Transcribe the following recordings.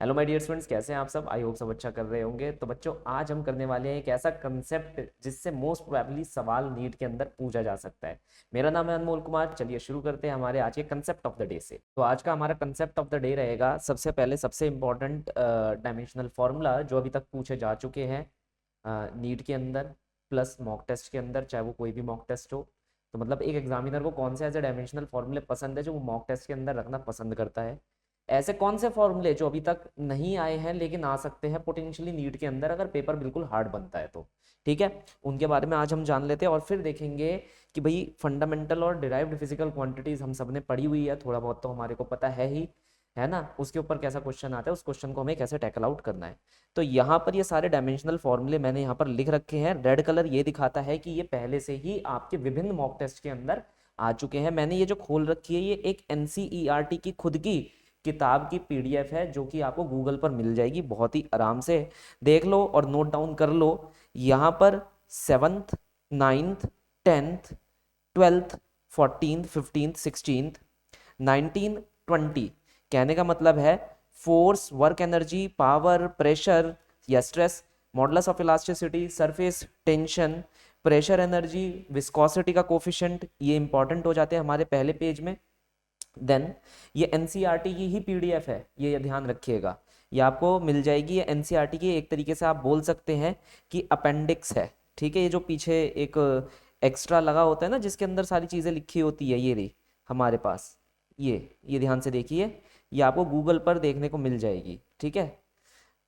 Hello my dear students, कैसे हैं आप सब। आई होप सब अच्छा कर रहे होंगे। तो बच्चों, आज हम करने वाले हैं एक ऐसा कंसेप्ट जिससे मोस्ट प्रोबेबली सवाल नीट के अंदर पूछा जा सकता है। मेरा नाम है अनमोल कुमार। चलिए शुरू करते हैं हमारे आज के कंसेप्ट ऑफ द डे से। तो आज का हमारा कंसेप्ट ऑफ द डे रहेगा, सबसे पहले सबसे इंपॉर्टेंट डायमेंशनल फॉर्मूला जो अभी तक पूछे जा चुके हैं नीट के अंदर प्लस मॉक टेस्ट के अंदर, चाहे वो कोई भी मॉक टेस्ट हो। तो मतलब एक एग्जामिनर को कौन से ऐसे डायमेंशनल फॉर्मूले पसंद है जो वो मॉक टेस्ट के अंदर रखना पसंद करता है। ऐसे कौन से फॉर्मूले जो अभी तक नहीं आए हैं लेकिन आ सकते हैं पोटेंशियली नीट के अंदर अगर पेपर बिल्कुल हार्ड बनता है तो। ठीक है, उनके बारे में आज हम जान लेते हैं और फिर देखेंगे कि भाई फंडामेंटल और डिराइव्ड फिजिकल क्वांटिटीज हम सबने पढ़ी हुई है, थोड़ा बहुत तो हमारे को पता है ही, है ना। उसके ऊपर कैसा क्वेश्चन आता है, उस क्वेश्चन को हमें कैसे टैकल आउट करना है। तो यहाँ पर ये सारे डायमेंशनल फॉर्मूले मैंने यहाँ पर लिख रखे हैं। रेड कलर ये दिखाता है कि ये पहले से ही आपके विभिन्न मॉक टेस्ट के अंदर आ चुके हैं। मैंने ये जो खोल रखी है ये एक एनसीईआरटी की खुद की किताब की पीडीएफ है जो कि आपको गूगल पर मिल जाएगी। बहुत ही आराम से देख लो और नोट डाउन कर लो। यहाँ पर 7th 9th 10th 12th 14th 15th 16th 19 20 कहने का मतलब है force, work energy, power, pressure या stress, modulus of elasticity, surface tension, pressure energy, viscosity का कोफिशिएंट, ये इंपॉर्टेंट हो जाते हैं हमारे पहले पेज में। देन ये एनसीईआरटी की ही पीडीएफ है, ये ध्यान रखिएगा। ये आपको मिल जाएगी। ये एनसीईआरटी की एक तरीके से आप बोल सकते हैं कि अपेंडिक्स है। ठीक है, ये जो पीछे एक एक्स्ट्रा लगा होता है ना जिसके अंदर सारी चीज़ें लिखी होती है, ये रही हमारे पास। ये ध्यान से देखिए, ये आपको गूगल पर देखने को मिल जाएगी। ठीक है,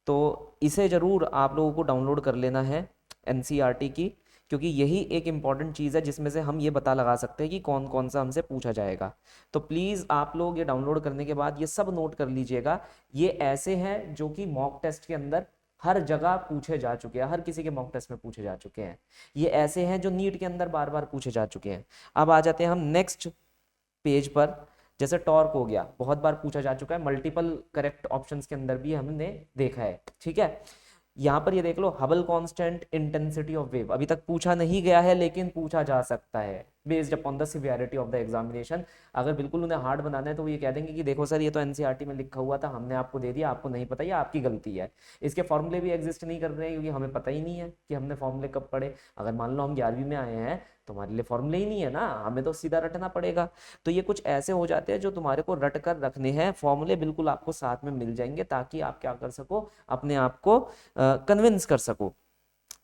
तो इसे ज़रूर आप लोगों को डाउनलोड कर लेना है एनसीईआरटी की, क्योंकि यही एक इम्पॉर्टेंट चीज़ है जिसमें से हम ये पता लगा सकते हैं कि कौन कौन सा हमसे पूछा जाएगा। तो प्लीज़ आप लोग ये डाउनलोड करने के बाद ये सब नोट कर लीजिएगा। ये ऐसे हैं जो कि मॉक टेस्ट के अंदर हर जगह पूछे जा चुके हैं, हर किसी के मॉक टेस्ट में पूछे जा चुके हैं। ये ऐसे हैं जो नीट के अंदर बार बार पूछे जा चुके हैं। अब आ जाते हैं हम नेक्स्ट पेज पर। जैसे टॉर्क हो गया, बहुत बार पूछा जा चुका है, मल्टीपल करेक्ट ऑप्शंस के अंदर भी हमने देखा है। ठीक है, यहाँ पर ये देख लो, Hubble constant intensity of wave अभी तक पूछा नहीं गया है लेकिन पूछा जा सकता है based upon the severity of the examination. अगर बिल्कुल उन्हें हार्ड बनाना है तो वो ये कह देंगे कि देखो सर ये तो एनसीईआरटी में लिखा हुआ था, हमने आपको दे दिया, आपको नहीं पता, ये आपकी गलती है। इसके फॉर्मूले भी एग्जिस्ट नहीं कर रहे हैं क्योंकि हमें पता ही नहीं है कि हमने फॉर्मूले कब पढ़े। अगर मान लो हम 11वीं में आए हैं तो हमारे लिए फॉर्मूले ही नहीं है ना, हमें तो सीधा रटना पड़ेगा। तो ये कुछ ऐसे हो जाते हैं जो तुम्हारे को रट कर रखने हैं। फॉर्मूले बिल्कुल आपको साथ में मिल जाएंगे ताकि आप क्या कर सको, अपने आप को कन्विंस कर सको।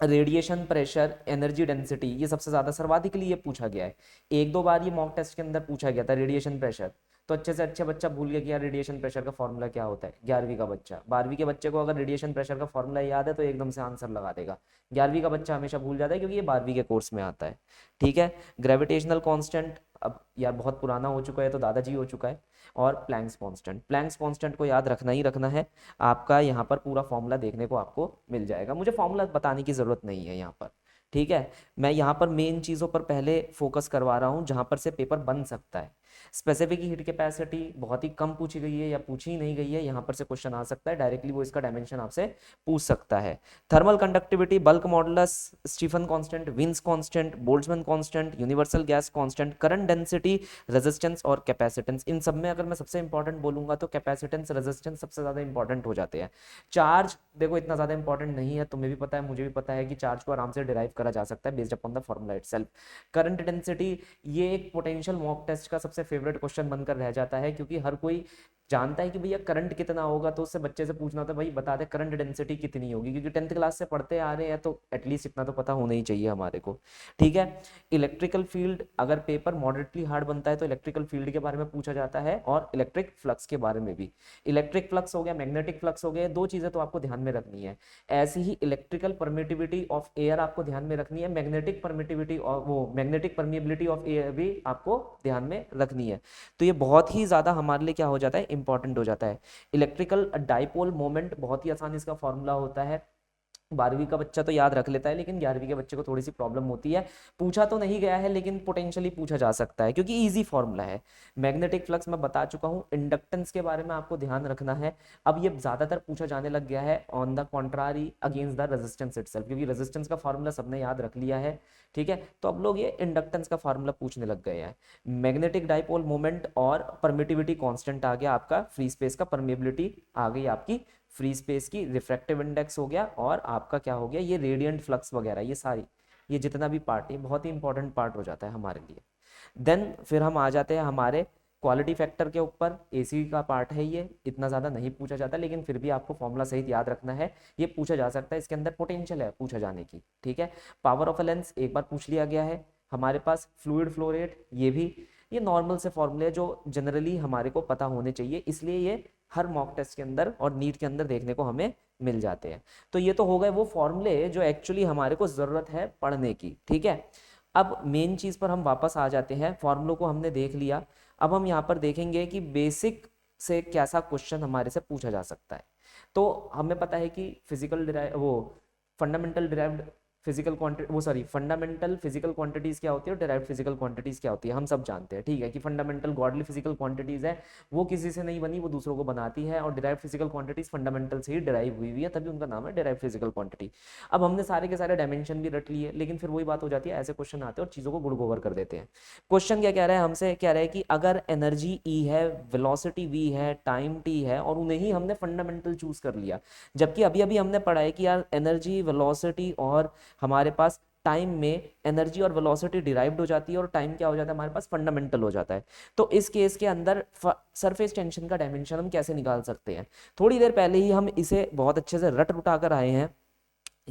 रेडिएशन प्रेशर, एनर्जी डेंसिटी, ये सबसे ज्यादा सर्वाधिक लिए पूछा गया है। एक दो बार ये मॉक टेस्ट के अंदर पूछा गया था रेडिएशन प्रेशर, तो अच्छे से अच्छा बच्चा भूल गया कि यार रेडिएशन प्रेशर का फॉर्मूला क्या होता है। 11वीं का बच्चा, 12वीं के बच्चे को अगर रेडिएशन प्रेशर का फॉर्मूला याद है तो एकदम से आंसर लगा देगा। 11वीं का बच्चा हमेशा भूल जाता है क्योंकि ये 12वीं के कोर्स में आता है। ठीक है, ग्रेविटेशनल कांस्टेंट, अब यार बहुत पुराना हो चुका है तो दादाजी हो चुका है। और प्लैंक्स कांस्टेंट, प्लैंक्स कांस्टेंट को याद रखना ही रखना है। आपका यहाँ पर पूरा फॉर्मूला देखने को आपको मिल जाएगा, मुझे फॉर्मूला बताने की जरूरत नहीं है यहाँ पर। ठीक है, मैं यहाँ पर मेन चीज़ों पर पहले फोकस करवा रहा हूँ जहाँ पर से पेपर बन सकता है। स्पेसिफिक हीट कैपेसिटी बहुत ही कम पूछी गई है या पूछी ही नहीं गई है, यहाँ पर से क्वेश्चन आ सकता है डायरेक्टली, वो इसका डायमेंशन आपसे पूछ सकता है। Thermal conductivity, bulk modulus, Stefan constant, Wien's constant, Boltzmann constant, universal gas constant, current density, resistance और कैपेसिटेंस। इन सब में अगर मैं सबसे इंपॉर्टेंट बोलूंगा तो कैपेसिटेंस, रेजिस्टेंस सबसे ज्यादा इंपॉर्टेंट हो जाते हैं। चार्ज देखो इतना ज्यादा इंपॉर्टेंट नहीं है, तुम्हें भी पता है मुझे भी पता है कि चार्ज को आराम से डिराइव करा जा सकता है based upon the formula itself. Current density, ये एक पोटेंशियल मॉक टेस्ट का सबसे फेवरेट क्वेश्चन बनकर रह जाता है क्योंकि हर कोई जानता है कि भैया करंट कितना होगा, तो उससे बच्चे से पूछना होता है भाई बता दे करंट डेंसिटी कितनी होगी, क्योंकि 10th क्लास से पढ़ते आ रहे हैं तो एटलीस्ट इतना तो पता होना ही चाहिए हमारे को। ठीक है, इलेक्ट्रिकल फील्ड, अगर पेपर मॉडरेटली हार्ड बनता है तो इलेक्ट्रिकल फील्ड के बारे में पूछा जाता है और इलेक्ट्रिक फ्लक्स के बारे में भी। इलेक्ट्रिक फ्लक्स हो गया, मैग्नेटिक फ्लक्स हो गया, दो चीजें तो आपको ध्यान में रखनी है। ऐसी ही इलेक्ट्रिकल परमिटिविटी ऑफ एयर आपको ध्यान में रखनी है, मैग्नेटिक परमिटिविटी और वो मैग्नेटिक परमिएबिलिटी ऑफ एयर भी आपको ध्यान में रखनी है। तो ये बहुत ही ज्यादा हमारे लिए क्या हो जाता है, इंपॉर्टेंट हो जाता है। इलेक्ट्रिकल डाइपोल मोमेंट, बहुत ही आसान इसका फॉर्मूला होता है। 12वीं का बच्चा तो याद रख लेता है लेकिन 11वीं के बच्चे को थोड़ी सी प्रॉब्लम होती है। पूछा तो नहीं गया है लेकिन पोटेंशियली पूछा जा सकता है क्योंकि इजी फॉर्मूला है। मैग्नेटिक फ्लक्स मैं बता चुका हूँ। इंडक्टेंस के बारे में आपको ध्यान रखना है। अब ये ज्यादातर पूछा जाने लग गया है on the contrary against the resistance itself, क्योंकि रेजिस्टेंस का फॉर्मूला सबने याद रख लिया है। ठीक है, तो अब लोग ये इंडक्टेंस का फॉर्मूला पूछने लग गए हैं। मैग्नेटिक डाइपोल मोमेंट और परमिटिविटी कांस्टेंट आ गया आपका, फ्री स्पेस का परमिएबिलिटी आ गई आपकी फ्री स्पेस की रिफ्रैक्टिव इंडेक्स हो गया, और आपका क्या हो गया, ये रेडियंट फ्लक्स वगैरह, ये सारी, ये जितना भी पार्ट है बहुत ही इंपॉर्टेंट पार्ट हो जाता है हमारे लिए। देन फिर हम आ जाते हैं हमारे क्वालिटी फैक्टर के ऊपर। एसी का पार्ट है ये, इतना ज़्यादा नहीं पूछा जाता, लेकिन फिर भी आपको फॉर्मूला सहित याद रखना है, ये पूछा जा सकता है, इसके अंदर पोटेंशियल है पूछा जाने की, ठीक है। पावर ऑफ अ लेंस एक बार पूछ लिया गया है हमारे पास। फ्लूइड फ्लो रेट, ये भी, ये नॉर्मल से फॉर्मूले जो जनरली हमारे को पता होने चाहिए, इसलिए ये हर मॉक टेस्ट के अंदर और नीट के अंदर देखने को हमें मिल जाते हैं। तो ये तो हो गए वो फॉर्मूले जो एक्चुअली हमारे को ज़रूरत है पढ़ने की, ठीक है। अब मेन चीज़ पर हम वापस आ जाते हैं, फॉर्मूलों को हमने देख लिया। अब हम यहाँ पर देखेंगे कि बेसिक से कैसा क्वेश्चन हमारे से पूछा जा सकता है। तो हमें पता है कि फिजिकल डिराइव वो फंडामेंटल डिराइव्ड फिजिकल क्वांटिटी, वो सॉरी फंडामेंटल फिजिकल क्वांटिटीज क्या होती है और डिराइव्ड फिजिकल क्वांटिटीज क्या होती है, हम सब जानते हैं, ठीक है, कि फंडामेंटल गॉडली फिजिकल क्वांटिटीज है, वो किसी से नहीं बनी, वो दूसरों को बनाती है, और डिराइव्ड फिजिकल क्वांटिटीज फंडामेंटल से ही डिराइव हुई हुई है, तभी उनका नाम है डिराइव्ड फिजिकल क्वांटिटी। अब हमने सारे के सारे डायमेंशन भी रट लिए, लेकिन फिर वही बात हो जाती है, ऐसे क्वेश्चन आते हैं और चीज़ों को गुड़ गोबर कर देते हैं। क्वेश्चन क्या कह रहा है हमसे, कह रहा है कि अगर एनर्जी ई है, वेलोसिटी वी है, टाइम टी है, और उन्हें ही हमने फंडामेंटल चूज कर लिया, जबकि अभी अभी हमने पढ़ा है कि यार एनर्जी, वेलोसिटी और हमारे पास टाइम में एनर्जी और वेलोसिटी डिराइव्ड हो जाती है, और टाइम क्या हो जाता है हमारे पास, फंडामेंटल हो जाता है। तो इस केस के अंदर सरफेस टेंशन का डायमेंशन हम कैसे निकाल सकते हैं, थोड़ी देर पहले ही हम इसे बहुत अच्छे से रट रुटा कर आए हैं।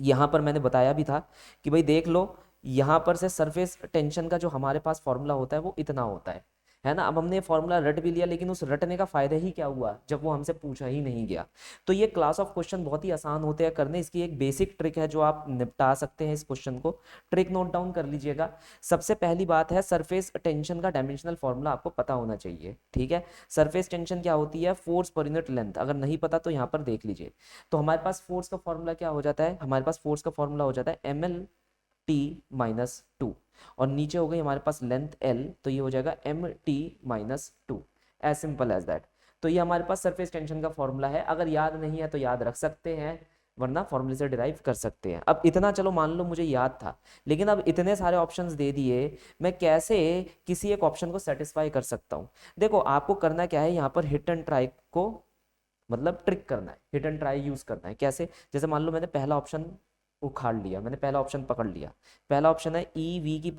यहाँ पर मैंने बताया भी था कि भाई देख लो, यहाँ पर से सरफेस टेंशन का जो हमारे पास फॉर्मूला होता है वो इतना होता है ना। अब हमने फॉर्मूला रट भी लिया, लेकिन उस रटने का फायदा ही क्या हुआ जब वो हमसे पूछा ही नहीं गया। तो ये क्लास ऑफ क्वेश्चन बहुत ही आसान होते हैं करने, इसकी एक बेसिक ट्रिक है जो आप निपटा सकते हैं इस क्वेश्चन को। ट्रिक नोट डाउन कर लीजिएगा। सबसे पहली बात है, सरफेस टेंशन का डायमेंशनल फॉर्मूला आपको पता होना चाहिए, ठीक है। सरफेस टेंशन क्या होती है, फोर्स पर यूनिट लेंथ, अगर नहीं पता तो यहाँ पर देख लीजिए। तो हमारे पास फोर्स का फॉर्मूला क्या हो जाता है, हमारे पास फोर्स का फॉर्मूला हो जाता है ml_t-2, और नीचे हो गई हमारे पास लेंथ l, तो ये हो जाएगा mt-2, as simple as that. तो ये हमारे पास सरफेस टेंशन का फॉर्मूला है, अगर याद नहीं है तो याद रख सकते हैं, वरना फॉर्मूले से डिराइव कर सकते हैं। अब इतना चलो मान लो मुझे याद था, लेकिन अब इतने सारे ऑप्शंस दे दिए, मैं कैसे किसी एक ऑप्शन को सेटिस्फाई कर सकता हूँ। देखो आपको करना क्या है, यहाँ पर हिट एंड ट्राई को मतलब ट्रिक करना है, हिट एंड ट्राई यूज करना है। कैसे, जैसे मान लो मैंने पहला ऑप्शन उखाड़ लिया, मैंने पहला ऑप्शन पकड़ लिया। पहला ऑप्शन है e⁻², t की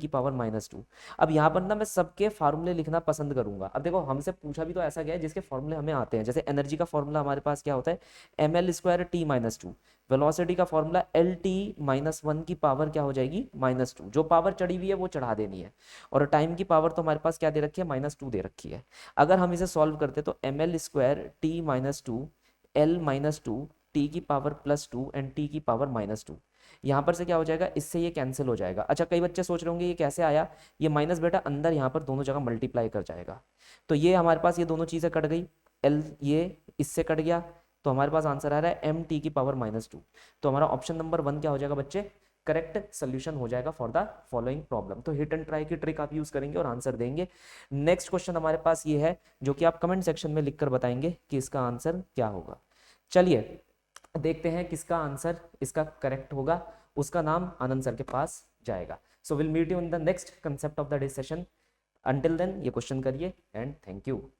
पावर -2। अब यहाँ पर ना मैं सबके फार्मूले लिखना पसंद करूंगा। अब देखो हमसे पूछा भी तो ऐसा गया है जिसके फॉर्मूले हमें आते हैं, जैसे एनर्जी का फॉर्मूला हमारे पास क्या होता है, ml²t-2। वेलोसिटी का फॉर्मूला LT-1 की पावर क्या हो जाएगी, -2, जो पावर चढ़ी हुई है वो चढ़ा देनी है। और टाइम की पावर तो हमारे पास क्या दे रखी है, -2 दे रखी है। अगर हम इसे सॉल्व करते तो ml²t-2 l-2 t की पावर +2 एंड t की पावर -2, यहाँ पर से क्या हो जाएगा, इससे ये कैंसिल हो जाएगा। अच्छा कई बच्चे सोच रहे होंगे ये कैसे आया, ये माइनस बेटा अंदर यहाँ पर दोनों जगह मल्टीप्लाई कर जाएगा, तो ये हमारे पास ये दोनों चीज़ें कट गई, l ये इससे कट गया, तो हमारे पास आंसर आ रहा है mt की पावर -2। तो हमारा ऑप्शन नंबर 1 क्या हो जाएगा बच्चे, करेक्ट सोल्यूशन हो जाएगा फॉर द फॉलोइंग प्रॉब्लम। तो हिट एंड ट्राई की ट्रिक आप यूज करेंगे और आंसर देंगे। नेक्स्ट क्वेश्चन हमारे पास ये है, जो कि आप कमेंट सेक्शन में लिखकर बताएंगे कि इसका आंसर क्या होगा। चलिए देखते हैं किसका आंसर इसका करेक्ट होगा, उसका नाम आनंद सर के पास जाएगा। So will meet you in the next concept of the day session. Until then ये क्वेश्चन करिए एंड थैंक यू।